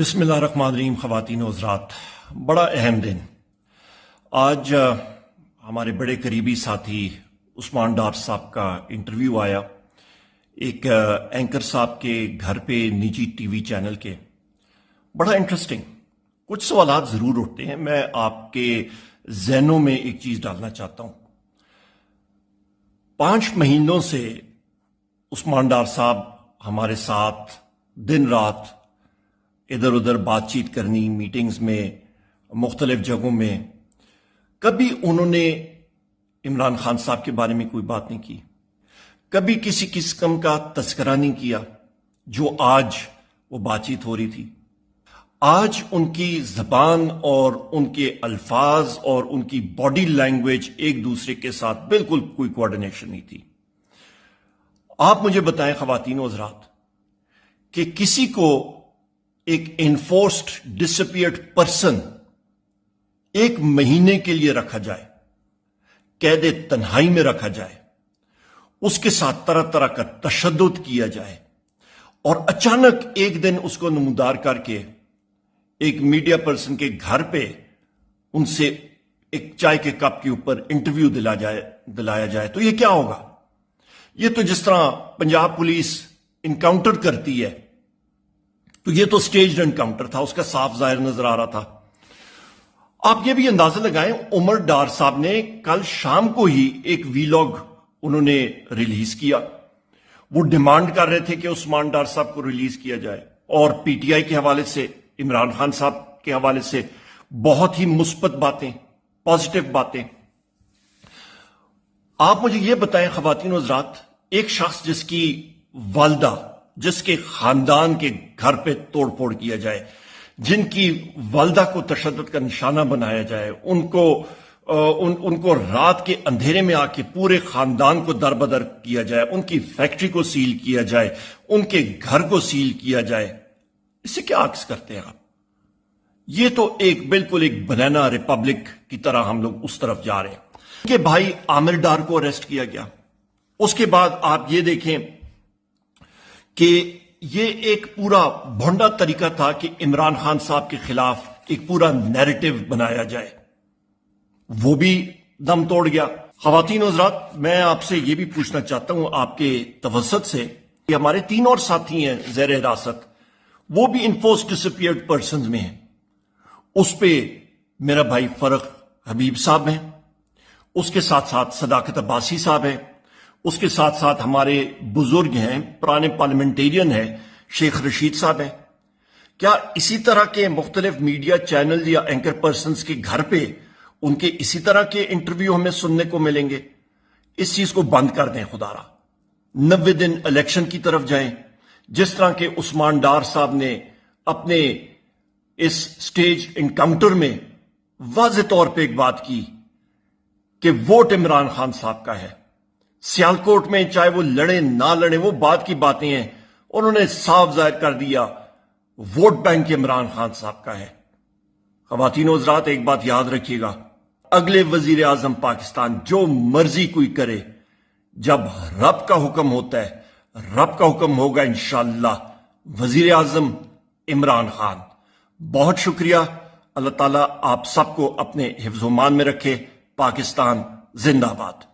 बिस्मिल्लाहिर्रहमानिर्रहीम। ख़वातीन व हज़रात, बड़ा अहम दिन आज हमारे बड़े करीबी साथी उस्मान डार साहब का इंटरव्यू आया एक एंकर साहब के घर पे निजी टीवी चैनल के। बड़ा इंटरेस्टिंग, कुछ सवालात जरूर उठते हैं। मैं आपके ज़हनों में एक चीज डालना चाहता हूं। 5 महीनों से उस्मान डार साहब हमारे साथ दिन रात इधर उधर बातचीत करनी, मीटिंग्स में, मुख्तलिफ जगहों में। कभी उन्होंने इमरान खान साहब के बारे में कोई बात नहीं की, कभी किसी किस्म का तस्करा नहीं किया जो आज वो बातचीत हो रही थी। आज उनकी जबान और उनके अल्फाज और उनकी बॉडी लैंग्वेज एक दूसरे के साथ बिल्कुल कोई कोऑर्डिनेशन नहीं थी। आप मुझे बताएं ख़वातीन व हज़रात कि किसी को एक इन्फोर्स्ड डिसअपियर्ड पर्सन 1 महीने के लिए रखा जाए, कैद तन्हाई में रखा जाए, उसके साथ तरह तरह का तशद्दुद किया जाए और अचानक एक दिन उसको नमूदार करके एक मीडिया पर्सन के घर पे उनसे एक चाय के कप के ऊपर इंटरव्यू दिलाया जाए, तो ये क्या होगा? ये तो जिस तरह पंजाब पुलिस इनकाउंटर करती है, तो ये तो स्टेज्ड एनकाउंटर था, उसका साफ जाहिर नजर आ रहा था। आप ये भी अंदाजा लगाएं, उमर डार साहब ने कल शाम को ही एक वीलॉग उन्होंने रिलीज किया। वो डिमांड कर रहे थे कि उस्मान डार साहब को रिलीज किया जाए और पीटीआई के हवाले से, इमरान खान साहब के हवाले से बहुत ही मुस्बत बातें, पॉजिटिव बातें। आप मुझे यह बताएं ख़वातीन व हज़रात, एक शख्स जिसकी वालदा, जिसके खानदान के घर पे तोड़फोड़ किया जाए, जिनकी वालदा को तशद्दुद का निशाना बनाया जाए, उनको रात के अंधेरे में आके पूरे खानदान को दरबदर किया जाए, उनकी फैक्ट्री को सील किया जाए, उनके घर को सील किया जाए, इससे क्या अक्स करते हैं आप? ये तो बिल्कुल एक बनाना रिपब्लिक की तरह हम लोग उस तरफ जा रहे हैं कि भाई आमिर डार को अरेस्ट किया गया। उसके बाद आप ये देखें कि ये एक पूरा भोंडा तरीका था कि इमरान खान साहब के खिलाफ एक पूरा नैरेटिव बनाया जाए, वो भी दम तोड़ गया। ख़वातीन व हज़रात, मैं आपसे ये भी पूछना चाहता हूं आपके तवस्सुत से कि हमारे 3 और साथी हैं ज़ेर हिरासत, वो भी इन्फोर्स्ड डिसअपियर्ड पर्सन्स में हैं। उस पे मेरा भाई फरख हबीब साहब हैं, उसके साथ साथ सदाकत अब्बासी साहब हैं, उसके साथ साथ हमारे बुजुर्ग हैं, पुराने पार्लियामेंटेरियन हैं, शेख रशीद साहब हैं। क्या इसी तरह के मुख्तलिफ मीडिया चैनल या एंकर पर्सन्स के घर पे उनके इसी तरह के इंटरव्यू हमें सुनने को मिलेंगे? इस चीज को बंद कर दें खुदारा। 90 दिन इलेक्शन की तरफ जाएं। जिस तरह के उस्मान डार साहब ने अपने इस स्टेज इनकाउंटर में वाज़ेह तौर पे एक बात की कि वोट इमरान खान साहब का है। सियालकोट में चाहे वो लड़े ना लड़े, वो बात की बातें हैं, उन्होंने साफ जाहिर कर दिया वोट बैंक इमरान खान साहब का है। ख़वातीन व हज़रात, एक बात याद रखिएगा, अगले वजीर आजम पाकिस्तान जो मर्जी कोई करे, जब रब का हुक्म होता है, रब का हुक्म होगा इंशाअल्लाह वजीर आजम इमरान खान। बहुत शुक्रिया। अल्लाह ताला आप सबको अपने हिफ्ज़-ओ-मान में रखे। पाकिस्तान जिंदाबाद।